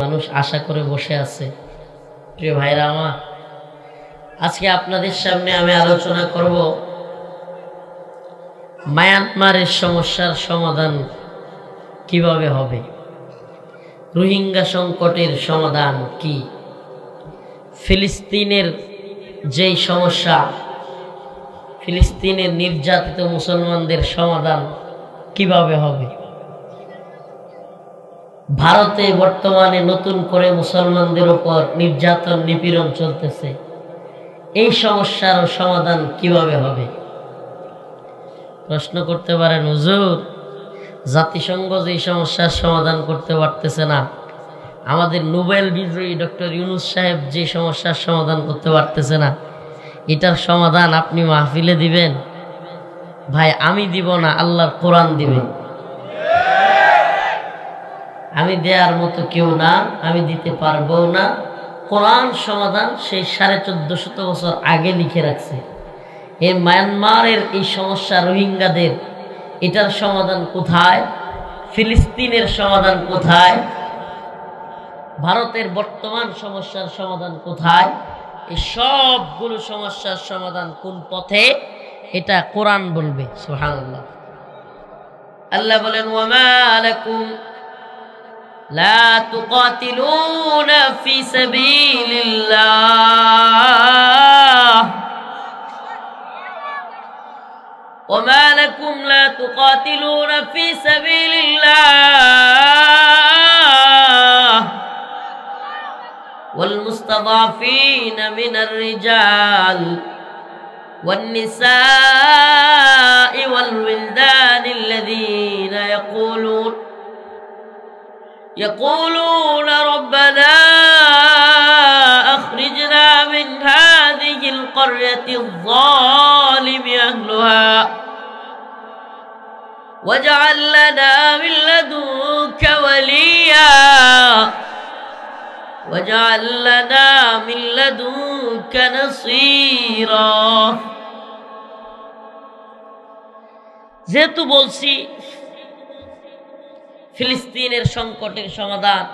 মানুষ আশা করে বসে আছে। প্রিয় ভাইরা আমার, আজকে আপনাদের সামনে আমি আলোচনা করব মায়ানমারের সমস্যার সমাধান কিভাবে হবে, রোহিঙ্গা সংকটের সমাধান কি, ফিলিস্তিনের যেই সমস্যা, ফিলিস্তিনের নির্যাতিত মুসলমানদের সমাধান কিভাবে হবে, ভারতে বর্তমানে নতুন করে মুসলমানদের উপর নির্যাতন নিপীড়ন চলতেছে, এই সমস্যার সমাধান কিভাবে হবে। প্রশ্ন করতে পারেন, হুজুর জাতিসংঘ যে সমস্যার সমাধান করতে পারতেছে না, আমাদের নোবেল বিজয়ী ডক্টর ইউনূস সাহেব যে সমস্যার সমাধান করতে পারতেছে না, এটার সমাধান আপনি মাহফিলে দিবেন? ভাই আমি দিব না, আল্লাহর কোরআন দিবে। আমি দেওয়ার মতো কেউ না, আমি দিতে পারবো না। কোরআন সমাধান সেই 1450 বছর আগে লিখে রাখছে। এই মায়ানমারের এই সমস্যা, রোহিঙ্গাদের, এটার সমাধান কোথায়? ফিলিস্তিনের সমাধান কোথায়? ভারতের বর্তমান সমস্যার সমাধান কোথায়? এই সবগুলো সমস্যার সমাধান কোন পথে, এটা কোরআন বলবে। সুবহানাল্লাহ। আল্লাহ বলেন, ওয়ামা লাকুম লা তুকাতিলুনা ফি সাবিলিল্লাহ ওয়ামা লাকুম লা তুকাতিলুনা ফি সাবিলিল্লাহ ওয়াল মুস্তাদাফিনা মিনার রিজাল ওয়ান নিসাই ওয়াল উলদানি আল্লাযীনা يقولون ربنا أخرجنا من هذه القرية الظالم أهلها واجعل لنا من لدنك وليا واجعل لنا من لدنك نصيرا। যেহেতু বলছি ফিলিস্তিনের সংকটের সমাধান,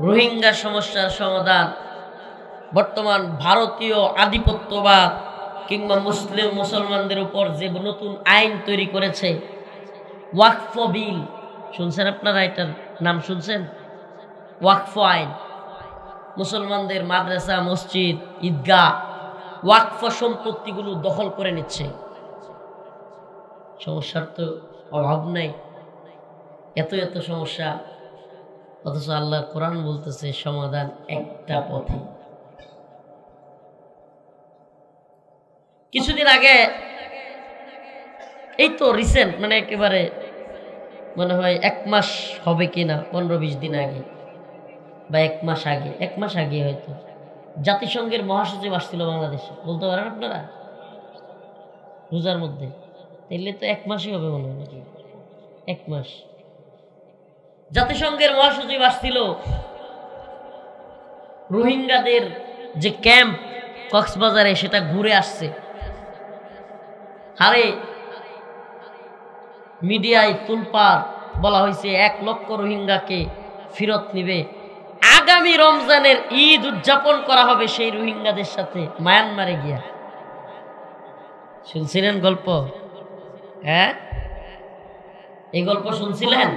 রোহিঙ্গা সমস্যার সমাধান, বর্তমান ভারতীয় আধিপত্যবাদ কিংবা মুসলমানদের উপর যে নতুন আইন তৈরি করেছে, ওয়াকফ বিল, শুনছেন আপনারা? এটার নাম শুনছেন? ওয়াকফ আইন। মুসলমানদের মাদ্রাসা, মসজিদ, ঈদগাহ, ওয়াকফ সম্পত্তিগুলো দখল করে নিচ্ছে। সমস্যার তো অভাব নাই, এত এত সমস্যা, অথচ আল্লাহ কোরআন বলতেছে সমাধান একটা পথে। কিছুদিন আগে, এই তো রিসেন্ট, মানে একেবারে মনে হয় 1 মাস হবে কিনা, 15-20 দিন আগে বা 1 মাস আগে হয়তো জাতিসংঘের মহাসচিব আসছিল বাংলাদেশে। বলতে পারেন আপনারা? রোজার মধ্যে, তাইলে তো 1 মাসই হবে মনে হয় নাকি? 1 মাস জাতিসংঘের মহাসচিব আসছিল। রোহিঙ্গাদের যে ক্যাম্প কক্সবাজারে, সেটা ঘুরে আসছে। আরে মিডিয়ায় তুলপার বলা হয়েছে 1 লক্ষ রোহিঙ্গাকে ফেরত নিবে। আগামী রমজানের ঈদ উদযাপন করা হবে সেই রোহিঙ্গাদের সাথে মায়ানমারে গিয়া। শুনছিলেন গল্প? হ্যাঁ, এই গল্প শুনছিলেন?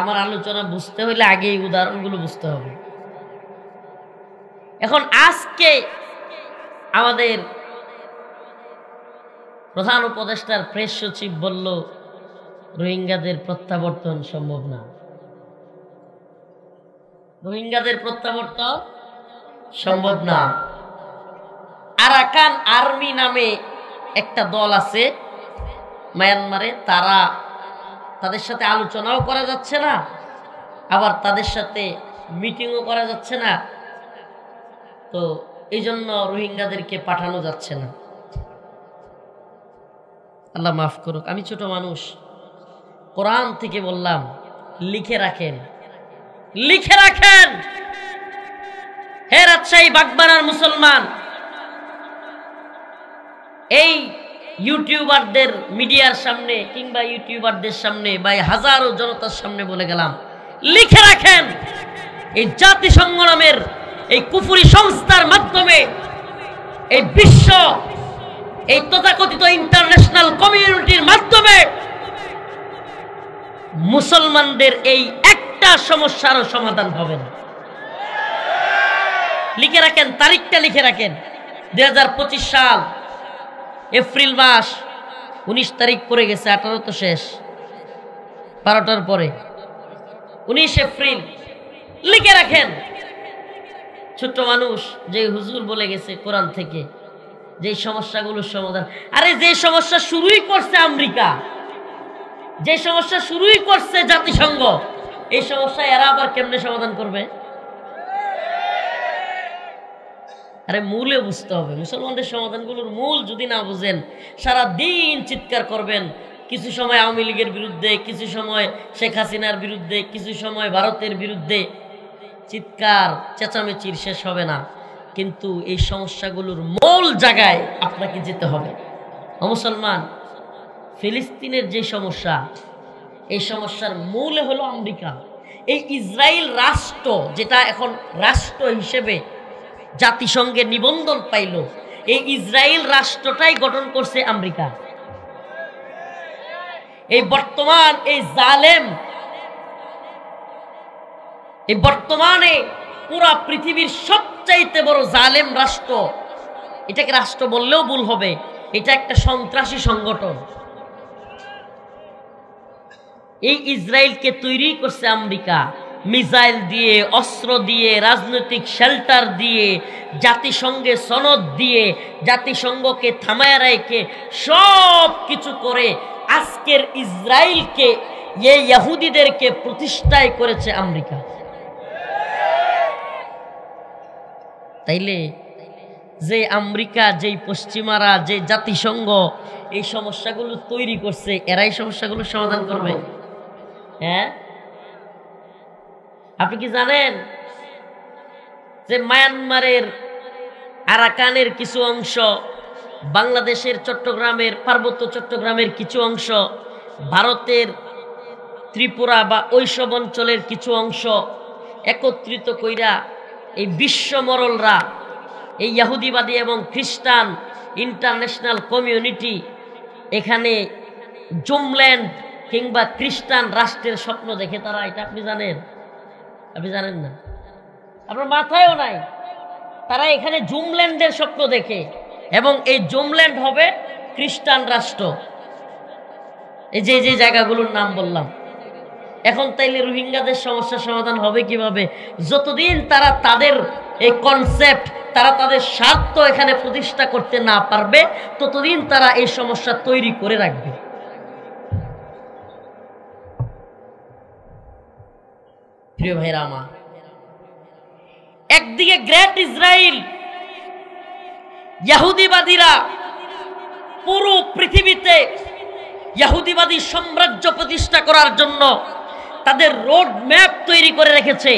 আমার আলোচনা বুঝতে হইলে আগে এই উদাহরণগুলো বুঝতে হবে। এখন আজকে আমাদের প্রধান উপদেষ্টার প্রেস সচিব বলল রোহিঙ্গাদের প্রত্যাবর্তন সম্ভব না। রোহিঙ্গাদের প্রত্যাবর্তন সম্ভব না। আরাকান আর্মি নামে একটা দল আছে মায়ানমারে, তাদের সাথে আলোচনাও করা যাচ্ছে না, আবার তাদের সাথে মিটিংও করা যাচ্ছে না। তো এই জন্য রোহিঙ্গাদেরকে পাঠানো যাচ্ছে না। আল্লাহ মাফ করুক, আমি ছোট মানুষ। কোরআন থেকে বললাম, লিখে রাখেন, লিখে রাখেন। হে রাজশাহী বাগবাড়ার মুসলমান, এই ইউটিউবারদের মিডিয়ার সামনে কিংবা ইউটিউবারদের সামনে বা হাজারো জনতার সামনে বলে গেলাম, লিখে রাখেন, এই জাতিসংঘ নামের এই কুফরি সংস্থার মাধ্যমে এই বিশ্ব, এই তথাকথিত ইন্টারন্যাশনাল কমিউনিটির মাধ্যমে মুসলমানদের এই একটা সমস্যারও সমাধান হবে না। লিখে রাখেন, তারিখটা লিখে রাখেন, 2025 সাল এপ্রিল মাস 19 তারিখ পড়ে গেছে, 18 তো শেষ, 12টার পরে 19 এপ্রিল লিখে রাখেন। ছোট্ট মানুষ যে হুজুর বলে গেছে কোরআন থেকে যে সমস্যাগুলোর সমাধান, আরে যে সমস্যা শুরুই করছে আমেরিকা, যে সমস্যা শুরুই করছে জাতিসংঘ, এই সমস্যা এরা আবার কেমনে সমাধান করবে? আরে মূলে বুঝতে হবে। মুসলমানদের সমাধানগুলোর মূল যদি না বুঝেন, সারা দিন চিৎকার করবেন, কিছু সময় আওয়ামী লীগের বিরুদ্ধে, কিছু সময় শেখ হাসিনার বিরুদ্ধে, কিছু সময় ভারতের বিরুদ্ধে, চিৎকার চেঁচামেচির শেষ হবে না। কিন্তু এই সমস্যাগুলোর মূল জায়গায় আপনাকে যেতে হবে। মুসলমান, ফিলিস্তিনের যে সমস্যা, এই সমস্যার মূলে হলো আমেরিকা। এই ইসরায়েল রাষ্ট্র, যেটা এখন রাষ্ট্র হিসেবে জাতিসংঘে নিবন্ধন পাইল, এই ইসরায়েল রাষ্ট্রটাই গঠন করছে আমেরিকা। এই বর্তমান এই জালেম, এই বর্তমানে পুরা পৃথিবীর সবচাইতে বড় জালেম রাষ্ট্র, এটাকে রাষ্ট্র বললেও ভুল হবে, এটা একটা সন্ত্রাসী সংগঠন। এই ইসরায়েলকে তৈরি করছে আমেরিকা, মিসাইল দিয়ে, অস্ত্র দিয়ে, রাজনৈতিক শেল্টার দিয়ে, জাতিসংঘে সনদ দিয়ে, জাতিসংঘকে থামায় রেখে সব কিছু করে আজকের ইসরায়েলকে, এই ইহুদিদেরকে প্রতিষ্ঠায় করেছে আমেরিকা। তাইলে যে আমেরিকা, যেই পশ্চিমারা, যে জাতিসংঘ এই সমস্যাগুলো তৈরি করছে, এরাই সমস্যাগুলো সমাধান করবে? হ্যাঁ, আপনি কি জানেন যে মায়ানমারের আরাকানের কিছু অংশ, বাংলাদেশের চট্টগ্রামের, পার্বত্য চট্টগ্রামের কিছু অংশ, ভারতের ত্রিপুরা বা ওইসব অঞ্চলের কিছু অংশ একত্রিত কইরা এই বিশ্বমরলরা, এই ইহুদিবাদী এবং খ্রিস্টান ইন্টারন্যাশনাল কমিউনিটি এখানে জুমল্যান্ড কিংবা খ্রিস্টান রাষ্ট্রের স্বপ্ন দেখে তারা। এটা আপনি জানেন? আপনি জানেন না, আপনার মাথায়ও নাই। তারা এখানে জুমল্যান্ডের স্বপ্ন দেখে, এবং এই জুমল্যান্ড হবে খ্রিস্টান রাষ্ট্র। এই যে যে জায়গাগুলোর নাম বললাম। এখন তাইলে রোহিঙ্গাদের সমস্যার সমাধান হবে কিভাবে? যতদিন তারা তাদের এই কনসেপ্ট, তারা তাদের স্বার্থ এখানে প্রতিষ্ঠা করতে না পারবে, ততদিন তারা এই সমস্যা তৈরি করে রাখবে। প্রিয় ভাইরা আমার, একদিকে গ্রেট ইসরায়েল, ইহুদিবাদীরা পুরো পৃথিবীতে ইহুদিবাদী সাম্রাজ্য প্রতিষ্ঠা করার জন্য তাদের রোড ম্যাপ তৈরি করে রেখেছে।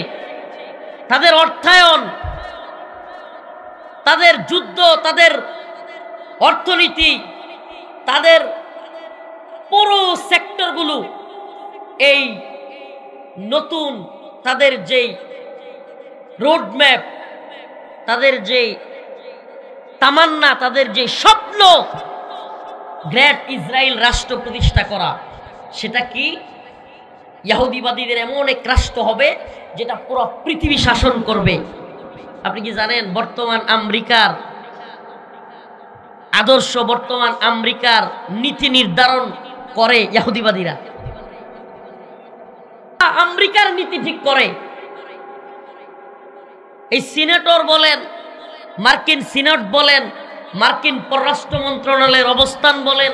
তাদের অর্থায়ন, তাদের যুদ্ধ, তাদের অর্থনীতি, তাদের পুরো সেক্টরগুলো এই নতুন তাদের যেই রোড ম্যাপ, তাদের যে তামান্না, তাদের যে স্বপ্ন গ্রেট ইসরায়েল রাষ্ট্র প্রতিষ্ঠা করা, সেটা কি? ইহুদিবাদীদের এমন এক রাষ্ট্র হবে যেটা পুরো পৃথিবী শাসন করবে। আপনি কি জানেন বর্তমান আমেরিকার আদর্শ, বর্তমান আমেরিকার নীতি নির্ধারণ করে ইহুদিবাদীরা? আমেরিকার নীতি ঠিক করে এই সিনেটর বলেন, মার্কিন সিনেট বলেন, মার্কিন পররাষ্ট্র মন্ত্রণালয়ের অবস্থান বলেন,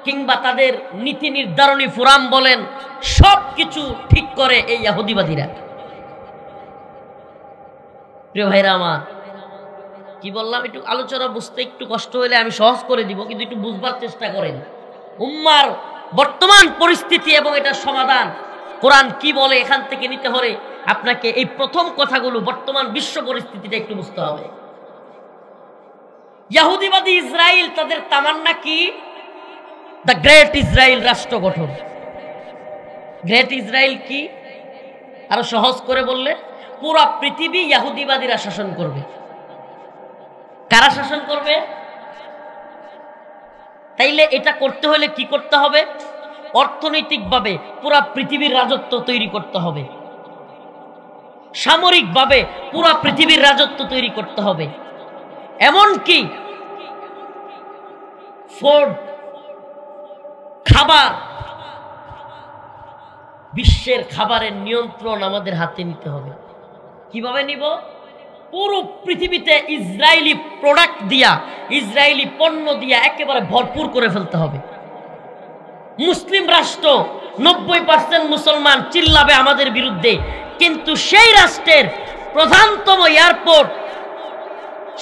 কিংবা তাদের নীতি নির্ধারণী ফোরাম বলেন, সব কিছু ঠিক করে এই ইহুদিবাদীরা। প্রিয় ভাইরা আমার, কি বললাম? একটু আলোচনা বুঝতে একটু কষ্ট হলে আমি সহজ করে দিব, কিন্তু একটু বুঝবার চেষ্টা করেন উম্মার বর্তমান পরিস্থিতি এবং এটার সমাধান কোরআন কি বলে। এখান থেকে নিতে হলে আপনাকে এই প্রথম কথাগুলো, বর্তমান বিশ্ব পরিস্থিতিটা একটু বুঝতে হবে। ইহুদিবাদী ইসরায়েল, তাদের তামান্না কি? দ্য গ্রেট ইসরায়েল রাষ্ট্র গঠন। গ্রেট ইসরায়েল কি? আরো সহজ করে বললে পুরা পৃথিবী ইহুদিবাদীরা শাসন করবে। কারা শাসন করবে? তাইলে এটা করতে হলে কি করতে হবে? অর্থনৈতিকভাবে পুরা পৃথিবীর রাজত্ব তৈরি করতে হবে, সামরিকভাবে পুরা পৃথিবীর রাজত্ব তৈরি করতে হবে। এমনকি ফুড, খাবার, বিশ্বের খাবারের নিয়ন্ত্রণ আমাদের হাতে নিতে হবে। কিভাবে নিব? পুরো পৃথিবীতে ইসরায়েলি প্রোডাক্ট দিয়া, ইসরায়েলি পণ্য দিয়া একেবারে ভরপুর করে ফেলতে হবে। মুসলিম রাষ্ট্র 90% মুসলমান চিল্লাবে আমাদের বিরুদ্ধে, কিন্তু সেই রাষ্ট্রের প্রধানতম এয়ারপোর্ট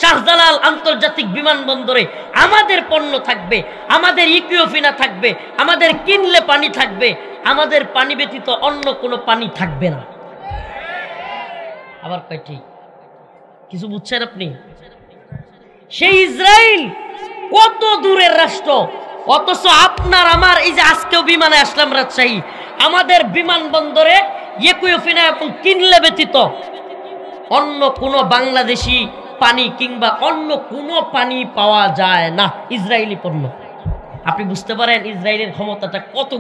শাহজালাল আন্তর্জাতিক বিমানবন্দরে আমাদের পণ্য থাকবে, আমাদের ইকুইফিনা থাকবে, আমাদের কিনলে পানি থাকবে, আমাদের পানি ব্যতীত অন্য কোনো পানি থাকবে না। আবার কয় ঠিক? কিছু বুঝছেন আপনি? সেই ইসরায়েল কত দূরের রাষ্ট্র, অথচ আপনার আমার এই যে আজকেও বিমানে আসলাম রাজশাহী, আমাদের বিমানবন্দরে ইকুইফিনা এবং কিনলে ব্যতীত অন্য কোনো বাংলাদেশি পানি কিংবা অন্য কোনো পানি পাওয়া যায় না, ইসরায়েলি পণ্য। আপনি বুঝতে পারেন ইসরায়েলের ক্ষমতাটা কত।